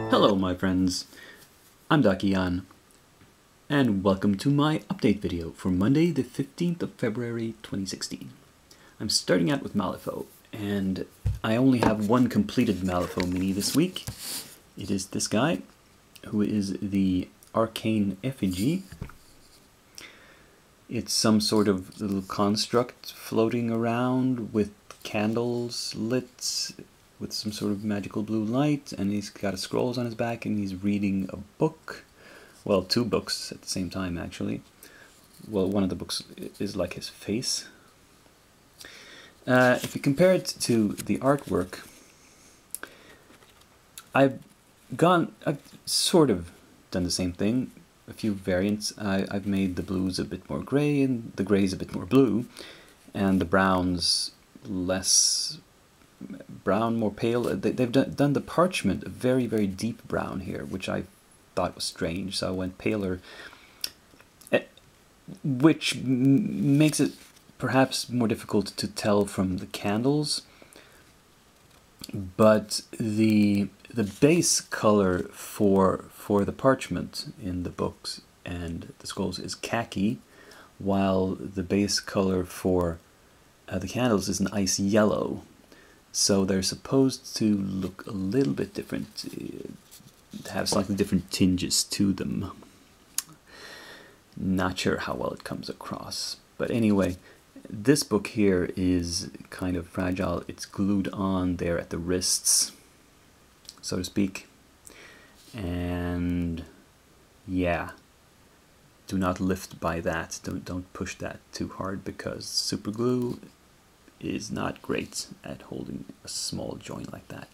Hello my friends, I'm Dakian, and welcome to my update video for Monday the 15th of February 2016. I'm starting out with Malifaux, and I only have one completed Malifaux mini this week. It is this guy, who is the Arcane Effigy. It's some sort of little construct floating around with candles lit with some sort of magical blue light, and he's got scrolls on his back and he's reading a book. Well, two books at the same time actually. Well, one of the books is like his face. If you compare it to the artwork, I've sort of done the same thing. A few variants. I've made the blues a bit more gray and the grays a bit more blue, and the browns less brown, more pale. They've done the parchment a very, very deep brown here, which I thought was strange, so I went paler, which makes it perhaps more difficult to tell from the candles. But the base color for the parchment in the books and the scrolls is khaki, while the base color for the candles is an ice yellow. So they're supposed to look a little bit different, have slightly different tinges to them. Not sure how well it comes across. But anyway, this book here is kind of fragile. It's glued on there at the wrists, so to speak. And yeah, do not lift by that. Don't push that too hard, because super glue is not great at holding a small joint like that.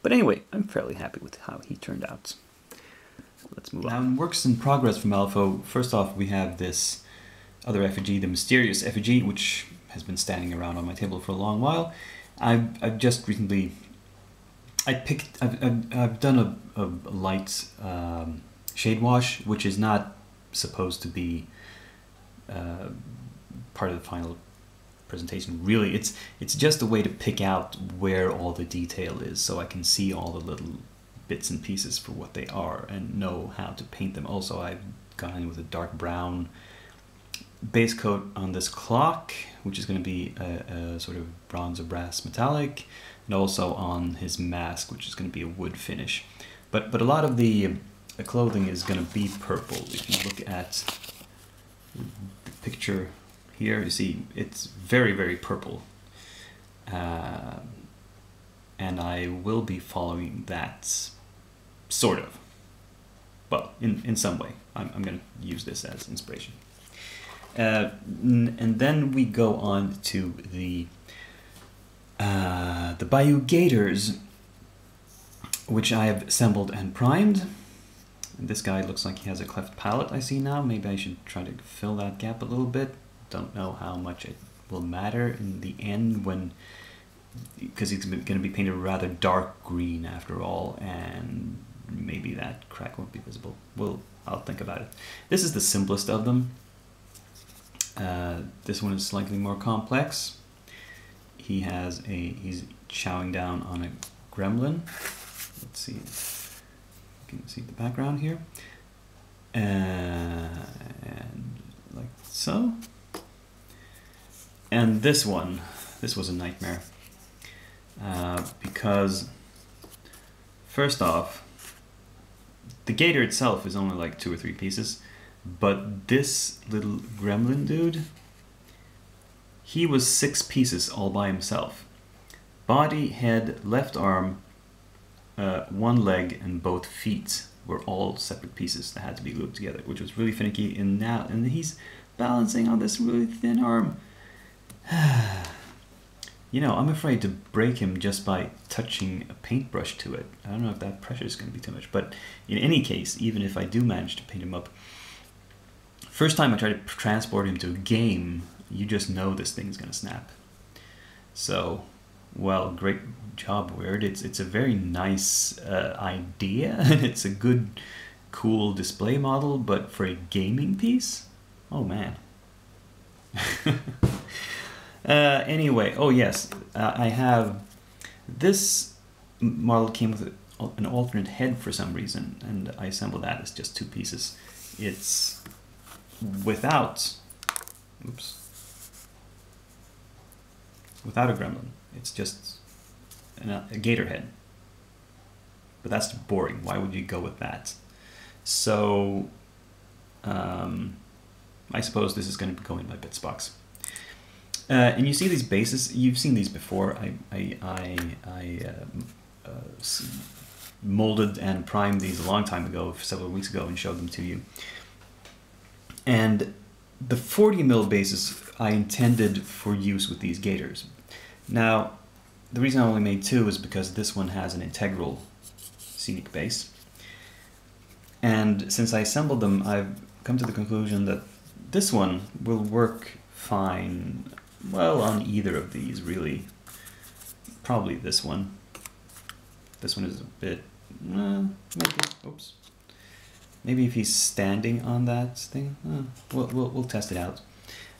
But anyway, I'm fairly happy with how he turned out. Let's move on. Now, in works in progress for Malifaux, first off we have this other effigy, the mysterious effigy, which has been standing around on my table for a long while. I've just recently I've done a light shade wash, which is not supposed to be part of the final presentation. Really, it's just a way to pick out where all the detail is, so I can see all the little bits and pieces for what they are and know how to paint them. Also, I've gone in with a dark brown base coat on this clock, which is going to be a sort of bronze or brass metallic, and also on his mask, which is going to be a wood finish. But a lot of the clothing is going to be purple. If you look at the picture here, you see it's very, very purple, and I will be following that, sort of. Well, in some way. I'm going to use this as inspiration. And then we go on to the Bayou Gators, which I have assembled and primed. And this guy looks like he has a cleft palate, I see now. Maybe I should try to fill that gap a little bit. Don't know how much it will matter in the end, because he's going to be painted rather dark green after all, and maybe that crack won't be visible. I'll think about it. This is the simplest of them. This one is slightly more complex. He's chowing down on a gremlin. Let's see, you can see the background here, and like so. And this was a nightmare, because first off, the gator itself is only like 2 or 3 pieces, but this little gremlin dude, he was 6 pieces all by himself. Body, head, left arm, 1 leg, and both feet were all separate pieces that had to be glued together, which was really finicky. And he's balancing on this really thin arm. You know, I'm afraid to break him just by touching a paintbrush to it. I don't know if that pressure is going to be too much, but in any case, even if I do manage to paint him up, first time I try to transport him to a game, you just know this thing's going to snap. So, well, great job, Weird. It's a very nice idea, and it's a good, cool display model, but for a gaming piece, oh man. Anyway, oh yes, I have this model came with an alternate head for some reason, and I assembled that as just 2 pieces. It's without, without a gremlin. It's just a gator head. But that's boring. Why would you go with that? So I suppose this is going to go in my bits box. And you see these bases. You've seen these before. I molded and primed these a long time ago, several weeks ago, and showed them to you. And the 40mm bases I intended for use with these gators. Now, the reason I only made 2 is because this one has an integral scenic base. And since I assembled them, I've come to the conclusion that this one will work fine, well, on either of these, really. Probably this one. This one is a bit, maybe, oops. Maybe if he's standing on that thing, we'll test it out.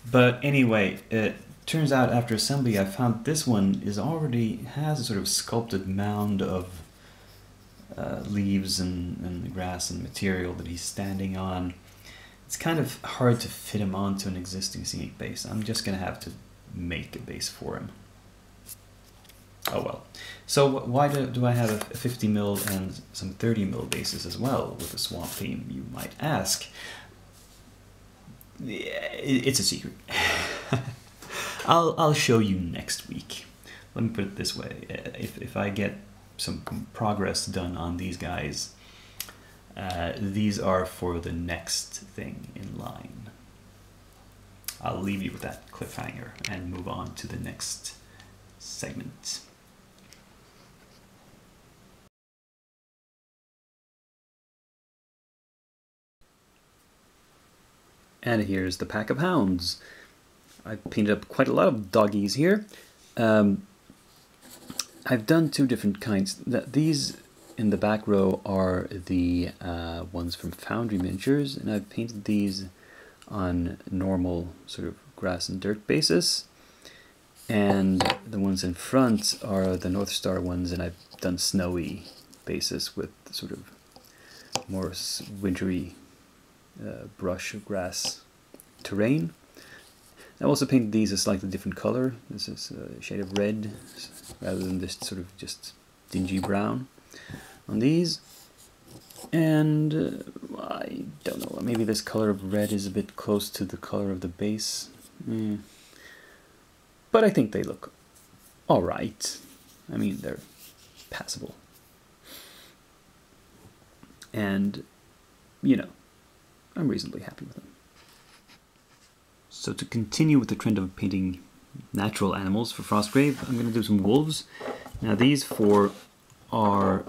But anyway, it turns out after assembly I found this one has a sort of sculpted mound of leaves and grass and material that he's standing on. It's kind of hard to fit him onto an existing scenic base. I'm just going to have to make a base for him. Oh well. So why do I have a 50mm and some 30mm bases as well with the swamp theme, you might ask? It's a secret. I'll show you next week. Let me put it this way. If I get some progress done on these guys, these are for the next thing in line. I'll leave you with that cliffhanger and move on to the next segment. And here's the pack of hounds. I've painted up quite a lot of doggies here. I've done 2 different kinds. These in the back row are the ones from Foundry Miniatures, and I've painted these on normal sort of grass and dirt basis. And the ones in front are the North Star ones, and I've done snowy basis with sort of more wintry brush of grass terrain. I also painted these a slightly different color. This is a shade of red rather than this sort of just dingy brown on these. And I don't know, maybe this color of red is a bit close to the color of the base. But I think they look alright. I mean, they're passable. And, you know, I'm reasonably happy with them. So to continue with the trend of painting natural animals for Frostgrave, I'm going to do some wolves. Now these 4 are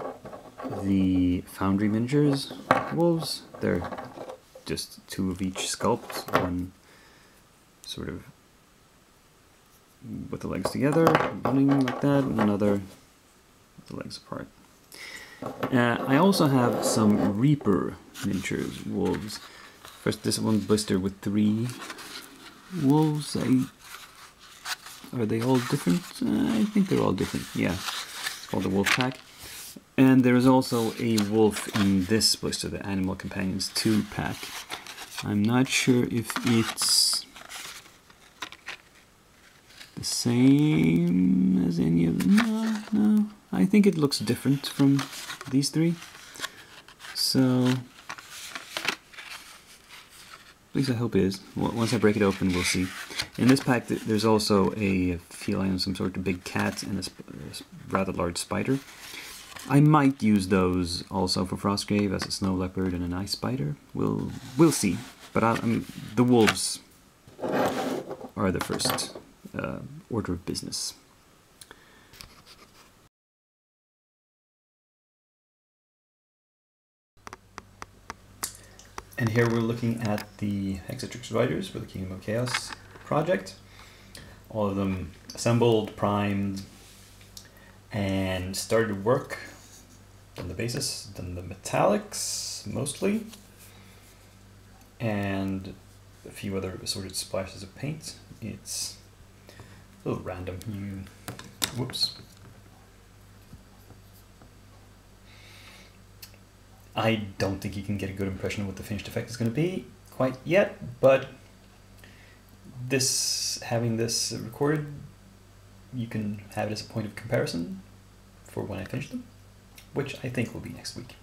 the Foundry Miniatures wolves. They're just 2 of each sculpt, one sort of with the legs together, running like that, and another with the legs apart. I also have some Reaper Miniatures wolves. First, this one blister with 3 wolves. Are they all different? I think they're all different. Yeah, it's called the Wolf Pack. And there is also a wolf in this blister, the Animal Companions 2 pack. I'm not sure if it's the same as any of them. No. I think it looks different from these 3. So, at least I hope it is. Once I break it open, we'll see. In this pack, there's also a feline of some sort of big cat and a rather large spider. I might use those also for Frostgrave as a snow leopard and an ice spider. We'll see. But the wolves are the first order of business. And here we're looking at the Hexatrix Riders for the Kingdom of Chaos project. All of them assembled, primed, and started work. Done the basis, done the metallics mostly, and a few other assorted splashes of paint. It's a little random. Whoops. I don't think you can get a good impression of what the finished effect is going to be quite yet, but having this recorded, you can have it as a point of comparison for when I finish them, which I think will be next week.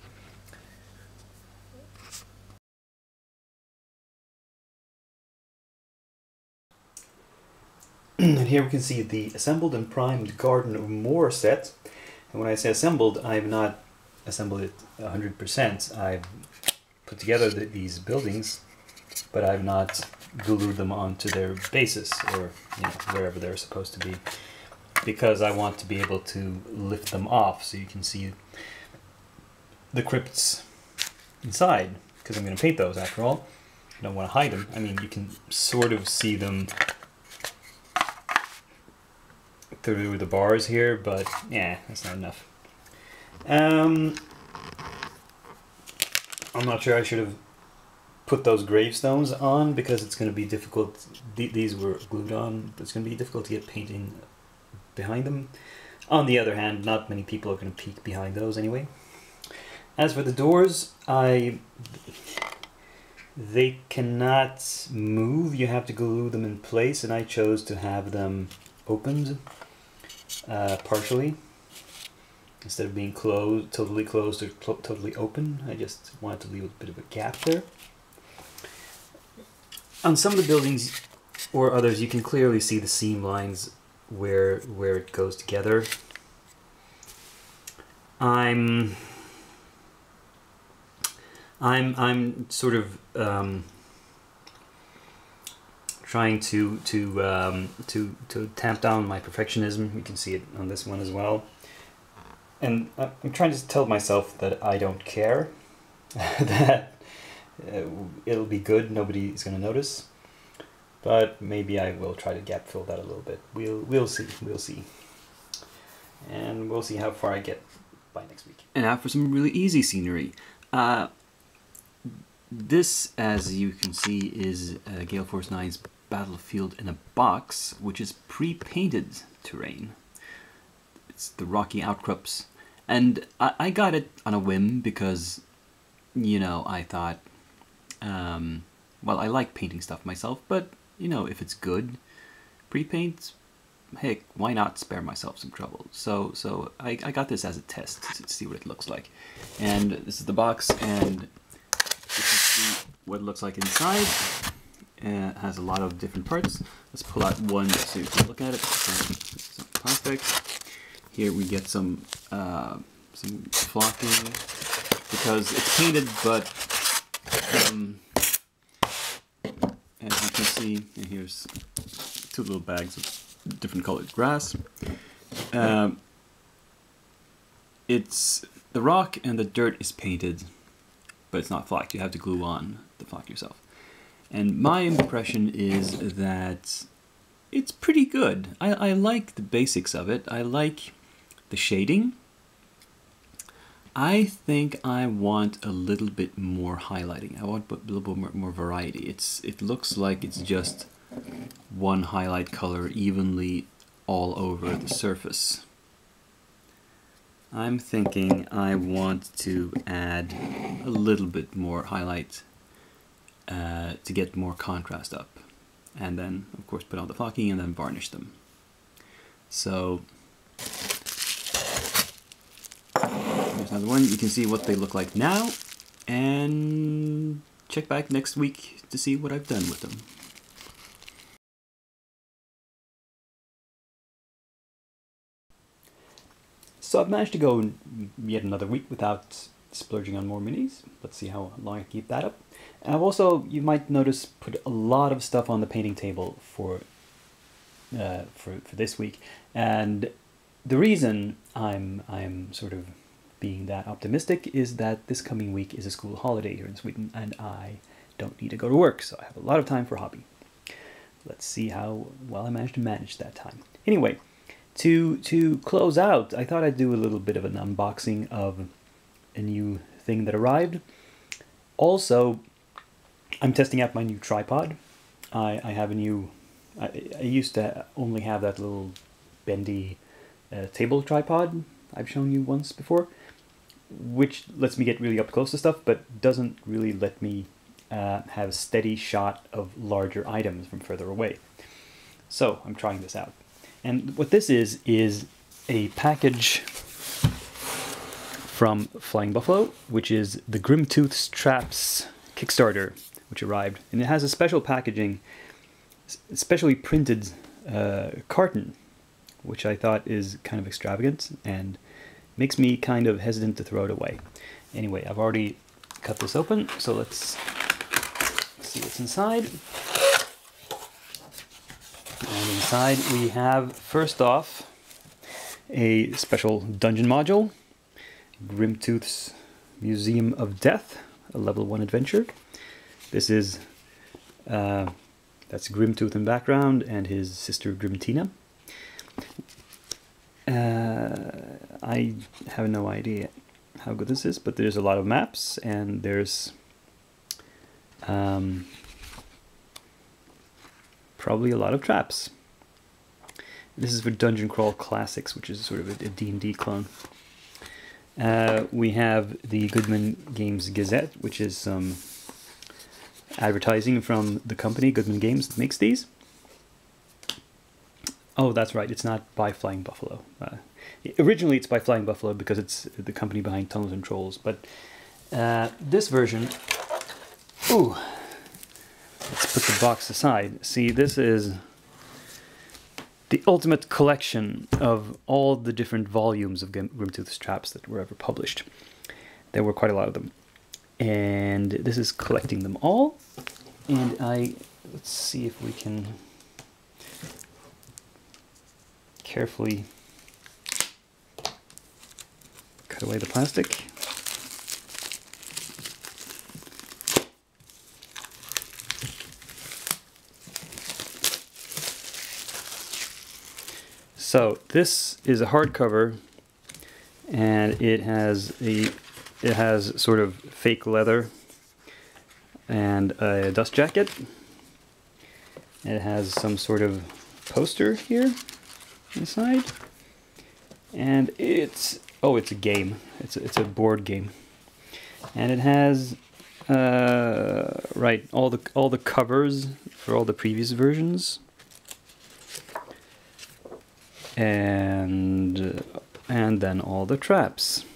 And here we can see the assembled and primed Garden of Moor set. And when I say assembled, I've not assembled it 100%. I've put together these buildings, but I've not glued them onto their bases, or wherever they're supposed to be, because I want to be able to lift them off so you can see the crypts inside, because I'm going to paint those after all. I don't want to hide them. I mean, you can sort of see them through the bars here, but yeah, that's not enough. I'm not sure I should have put those gravestones on, because it's going to be difficult. These were glued on, but it's going to be difficult to get painting behind them. On the other hand, not many people are going to peek behind those anyway. As for the doors, they cannot move. You have to glue them in place, and I chose to have them opened partially instead of being closed, totally closed or totally open. I just wanted to leave a bit of a gap there. On some of the buildings or others, you can clearly see the seam lines where it goes together. I'm sort of trying to tamp down my perfectionism. You can see it on this one as well. And I'm trying to tell myself that I don't care, that it'll be good, nobody is going to notice. But maybe I will try to gap fill that a little bit. We'll see. And we'll see how far I get by next week. And now for some really easy scenery. This, as you can see, is Gale Force 9's Battlefield in a Box, which is pre-painted terrain. It's the rocky outcrops. And I got it on a whim because, I thought, well, I like painting stuff myself, but, if it's good pre-paint, heck, why not spare myself some trouble? So I got this as a test to see what it looks like. And this is the box, and you can see what it looks like inside. It has a lot of different parts. Let's pull out one so you can look at it. Some plastic. Here we get some flocking, because it's painted, but as you can see, and here's two little bags of different colored grass. It's the rock and the dirt is painted, but it's not flocked. You have to glue on the flock yourself. And my impression is that it's pretty good. I like the basics of it. I like the shading. I think I want a little bit more highlighting. I want a little bit more variety. It looks like it's just one highlight color evenly all over the surface. I'm thinking I want to add a little bit more highlight to get more contrast up, and then of course put on the flocking and then varnish them. So here's another one. You can see what they look like now, and check back next week to see what I've done with them. So I've managed to go yet another week without splurging on more minis. Let's see how long I keep that up. And I've also, you might notice, put a lot of stuff on the painting table for this week. And the reason I'm sort of being that optimistic is that this coming week is a school holiday here in Sweden, and I don't need to go to work, so I have a lot of time for hobby. Let's see how well I manage to manage that time. Anyway, to close out, I thought I'd do a little bit of an unboxing of a new thing that arrived. Also, I'm testing out my new tripod. I have a new... I used to only have that little bendy table tripod I've shown you once before. which lets me get really up close to stuff, but doesn't really let me have a steady shot of larger items from further away. So I'm trying this out. And what this is a package from Flying Buffalo, which is the Grimtooth's Traps Kickstarter, which arrived. And it has a special packaging, specially printed carton, which I thought is kind of extravagant and makes me kind of hesitant to throw it away. Anyway, I've already cut this open, so let's see what's inside. And inside we have, first off, a special dungeon module, Grimtooth's Museum of Death, a level 1 adventure. This is, that's Grimtooth in background and his sister Grimtina. I have no idea how good this is, but there's a lot of maps and there's probably a lot of traps. This is for Dungeon Crawl Classics, which is sort of a D&D clone. We have the Goodman Games Gazette, which is some advertising from the company, Goodman Games, that makes these. Oh, that's right, it's not by Flying Buffalo. Originally it's by Flying Buffalo because it's the company behind Tunnels and Trolls, but this version... Ooh! Let's put the box aside. See, this is the ultimate collection of all the different volumes of Grimtooth's Traps that were ever published. There were quite a lot of them. And this is collecting them all. And let's see if we can carefully cut away the plastic. So this is a hardcover, and it has sort of fake leather and a dust jacket. It has some sort of poster here inside, and it's a game. It's a board game, and it has right, all the covers for all the previous versions. And then all the traps,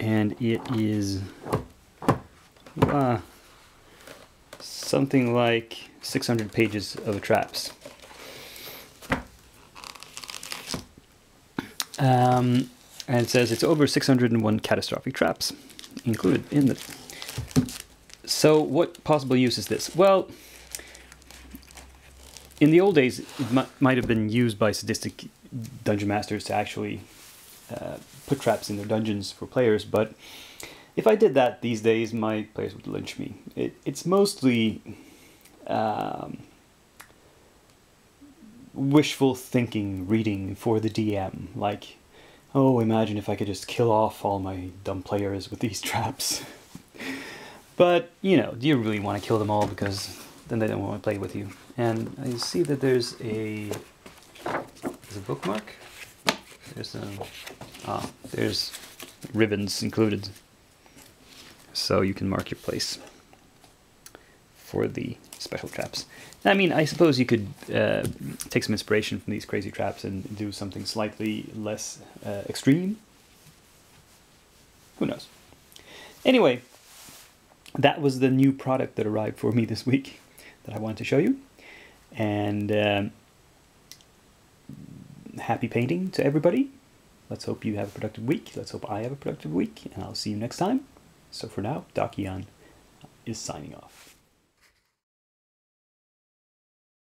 and it is something like 600 pages of traps. And it says it's over 601 catastrophic traps included in it. So what possible use is this? Well, in the old days, it might have been used by sadistic dungeon masters to actually put traps in their dungeons for players, but if I did that these days, my players would lynch me. It's mostly wishful thinking reading for the DM, like, oh, imagine if I could just kill off all my dumb players with these traps. But, you know, do you really want to kill them all, because then they don't want to play with you. And I see that there's a bookmark. There's ribbons included, so you can mark your place for the special traps. I mean, I suppose you could take some inspiration from these crazy traps and do something slightly less extreme. Who knows? Anyway, that was the new product that arrived for me this week that I wanted to show you. And happy painting to everybody. Let's hope you have a productive week. Let's hope I have a productive week. And I'll see you next time. So for now, Dakian is signing off.